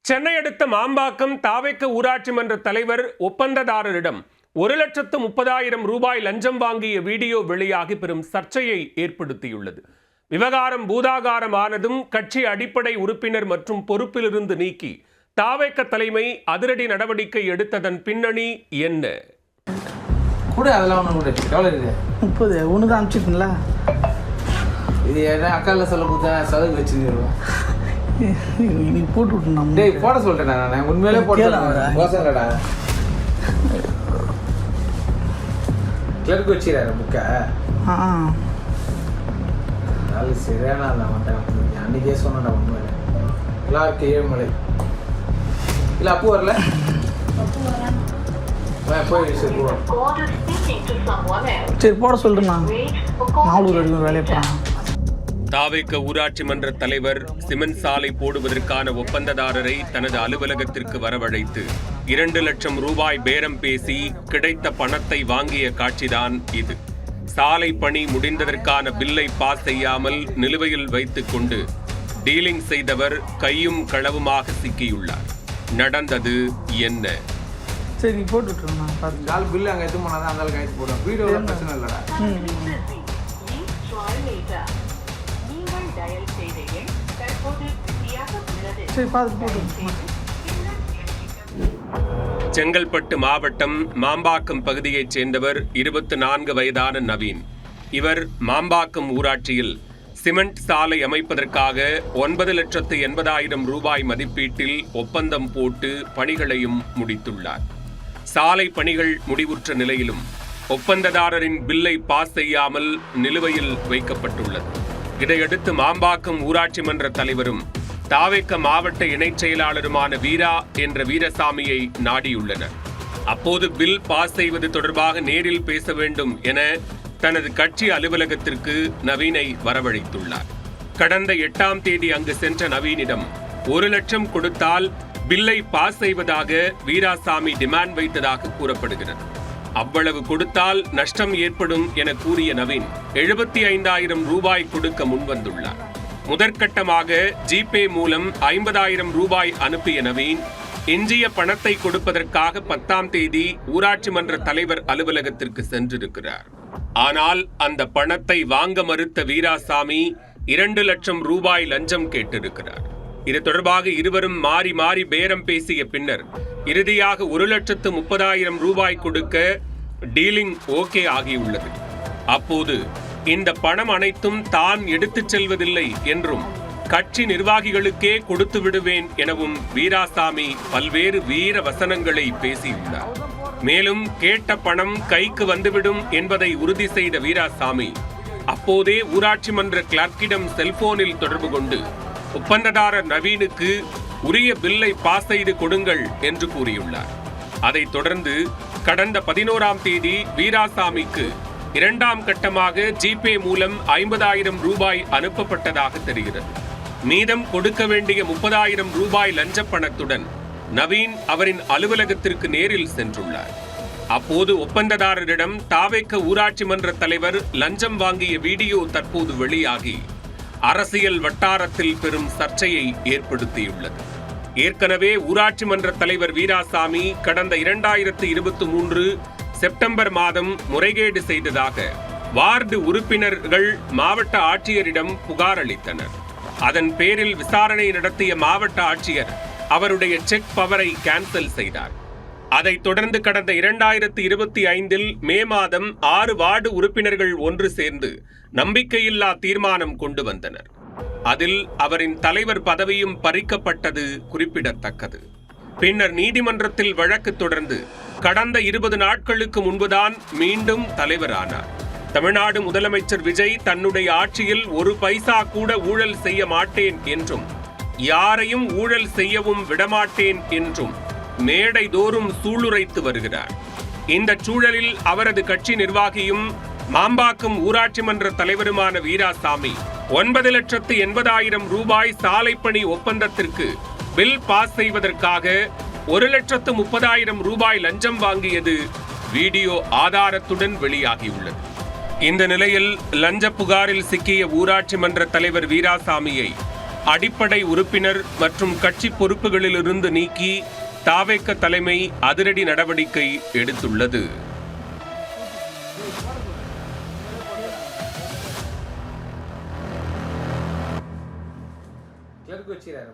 சென்னை அடுத்த மாம்பாக்கம் தாவேக்க ஊராட்சி மன்ற தலைவர் ஒப்பந்ததாரரிடம் 1,30,000 ரூபாய் லஞ்சம் வாங்கிய வீடியோ வெளியாகி பெரும் சர்ச்சையை ஏற்படுத்தியுள்ளது. விவகாரம் பூதாகாரமானதும் கட்சி அடிப்படை உறுப்பினர் மற்றும் பொறுப்பிலிருந்து நீக்கி தாவேக்க தலைமை அதிரடி நடவடிக்கை எடுத்ததன் பின்னணி என்ன? கூட அதெல்லாம் ஒன்று கூட எவ்வளோ இருக்குது? 30 ஒன்று தான் அனுப்பிச்சிருக்கீங்களா? இது என்ன அக்கால சொல்ல கொடுத்தா சதவீதம் வச்சுருவோம். நீ போட்டு விட்டுணும். டேய் போட சொல்லிட்டேன் நான் உண்மையிலே போட்டேன். மோசம்லடா கிளர்க்கு வச்சுறாரு புக்கை. நாலு சரியான இல்லை மாட்டேன். அன்றைக்கே சொன்னடா உண்மையில கிளார்க்கு ஏழுமலை இல்லை அப்பு வரல போய் சரி போட சொல்றேண்ணா. 4 வரைக்கும் வேலையை போகிறான். தாவேக்க ஊராட்சி மன்ற தலைவர் சிமெண்ட் சாலை போடுவதற்கான ஒப்பந்ததாரரை தனது அலுவலகத்திற்கு வரவழைத்து 2 லட்சம் ரூபாய் பேரம் பேசி கிடைத்த பணத்தை வாங்கிய காட்சிதான் இது. சாலை பணி முடிந்ததற்கான பில்லை பாஸ் செய்யாமல் நிலுவையில் வைத்துக் கொண்டு டீலிங் செய்தவர் கையும் களவுமாக சிக்கியுள்ளார். நடந்தது என்ன? சரி போட்டு விட்டுருங்கண்ணா. பார்த்து நாலு பில்லு அங்கே எடுத்து போனால் தான் அந்த அளவுக்கு ஆகிட்டு போடும். வீடியோ பிரச்சனை இல்லைடா. சரி பார்த்து போட்டு. செங்கல்பட்டு மாவட்டம் மாம்பாக்கம் பகுதியைச் சேர்ந்தவர் 24 வயதான நவீன். இவர் மாம்பாக்கம் ஊராட்சியில் சிமெண்ட் சாலை அமைப்பதற்காக 9,80,000 ரூபாய் மதிப்பீட்டில் ஒப்பந்தம் போட்டு பணிகளையும் முடித்துள்ளார். சாலை பணிகள் முடிவுற்ற நிலையிலும் ஒப்பந்ததாரரின் பில்லை பாஸ் செய்யாமல் நிலுவையில் வைக்கப்பட்டுள்ளது. இதையடுத்து மாம்பாக்கம் ஊராட்சி மன்ற தலைவரும் தாவேக்க மாவட்ட இணைச் செயலாளருமான வீரா என்ற வீரசாமியை நாடியுள்ளனர். அப்போது பில் பாஸ் செய்வது தொடர்பாக நேரில் பேச வேண்டும் என தனது கட்சி அலுவலகத்திற்கு நவீனை வரவழைத்துள்ளார். கடந்த 8ஆம் தேதி அங்கு சென்ற நவீனிடம் 1 லட்சம் கொடுத்தால் பில்லை பாஸ் செய்வதாக வீராசாமி டிமாண்ட் வைத்ததாக கூறப்படுகிறது. அவ்வளவு கொடுத்தால் நஷ்டம் ஏற்படும் என கூறிய நவீன் 75,000 ரூபாய் கொடுக்க முன்வந்துள்ளார். முதற்கட்டமாக ஜிபே மூலம் 50,000 ரூபாய் அனுப்பிய நவீன் எஞ்சிய பணத்தை கொடுப்பதற்காக 10ஆம் தேதி ஊராட்சி மன்ற தலைவர் அலுவலகத்திற்கு சென்றிருக்கிறார். ஆனால் அந்த பணத்தை வாங்க மறுத்த வீராசாமி 2 லட்சம் ரூபாய் லஞ்சம் கேட்டிருக்கிறார். இது தொடர்பாக இருவரும் மாறி மாறி பேரம் பேசிய பின்னர் இறுதியாக 1,30,000 ரூபாய் கொடுக்க டீலிங் ஓகே ஆகியுள்ளது. அப்போது இந்த பணம் அனைத்தும் தான் எடுத்துச் செல்வதில்லை என்றும் கட்சி நிர்வாகிகளுக்கே கொடுத்து விடுவேன் எனவும் வீராசாமி பல்வேறு வீர வசனங்களை பேசியுள்ளார். மேலும் கேட்ட பணம் கைக்கு வந்துவிடும் என்பதை உறுதி செய்த வீராசாமி அப்போதே ஊராட்சி மன்ற கிளர்க்கிடம் செல்போனில் தொடர்பு கொண்டு ஒப்பந்ததாரர் நவீனுக்கு உரிய பில்லை பாஸ் செய்து கொடுங்கள் என்று கூறியுள்ளார். அதைத் தொடர்ந்து கடந்த 11ஆம் தேதி வீராசாமிக்கு 2ஆம் கட்டமாக ஜிபே மூலம் 50,000 ரூபாய் அனுப்பப்பட்டதாக தெரிகிறது. மீதம் கொடுக்க வேண்டிய 30,000 ரூபாய் லஞ்ச பணத்துடன் நவீன் அவரின் அலுவலகத்திற்கு நேரில் சென்றுள்ளார். அப்போது ஒப்பந்ததாரரிடம் தாவேக்க ஊராட்சி மன்ற தலைவர் லஞ்சம் வாங்கிய வீடியோ தற்போது வெளியாகி அரசியல் வட்டாரத்தில் பெரும் சர்ச்சையை ஏற்படுத்தியுள்ளது. ஏற்கனவே ஊராட்சி மன்ற தலைவர் வீராசாமி கடந்த 2023 செப்டம்பர் மாதம் முறைகேடு செய்ததாக வார்டு உறுப்பினர்கள் மாவட்ட ஆட்சியரிடம் புகார் அளித்தனர். அதன் பேரில் விசாரணை நடத்திய மாவட்ட ஆட்சியர் அவருடைய செக் பவரை கேன்சல் செய்தார். அதைத் தொடர்ந்து கடந்த 2025 மே மாதம் 6 வார்டு உறுப்பினர்கள் ஒன்று சேர்ந்து நம்பிக்கையில்லா தீர்மானம் கொண்டு வந்தனர். அதில் அவரின் தலைவர் பதவியும் பறிக்கப்பட்டது குறிப்பிடத்தக்கது. பின்னர் நீதிமன்றத்தில் வழக்கு தொடர்ந்து கடந்த 20 நாட்களுக்கு முன்புதான் மீண்டும் தலைவரானார். தமிழ்நாடு முதலமைச்சர் விஜய் தன்னுடைய ஆட்சியில் 1 பைசா கூட ஊழல் செய்ய மாட்டேன் என்றும் யாரையும் ஊழல் செய்யவும் விடமாட்டேன் என்றும் மேடை தோறும் சூளுரைத்து வருகிறார். இந்த சூழலில் அவரது கட்சி நிர்வாகியும் மாம்பாக்கம் ஊராட்சி மன்ற தலைவருமான வீராசாமி 9,80,000 ரூபாய் சாலை பணி ஒப்பந்தத்திற்கு பில் பாஸ் செய்வதற்காக 1,30,000 ரூபாய் லஞ்சம் வாங்கியது வீடியோ ஆதாரத்துடன் வெளியாகியுள்ளது. இந்த நிலையில் லஞ்ச புகாரில் சிக்கிய ஊராட்சி மன்ற தலைவர் வீராசாமியை அடிப்படை உறுப்பினர் மற்றும் கட்சி பொறுப்புகளிலிருந்து நீக்கி தாவேக தலைமை அதிரடி நடவடிக்கை எடுத்துள்ளது. கிளர்க்கு வச்சுக்கிறாரு.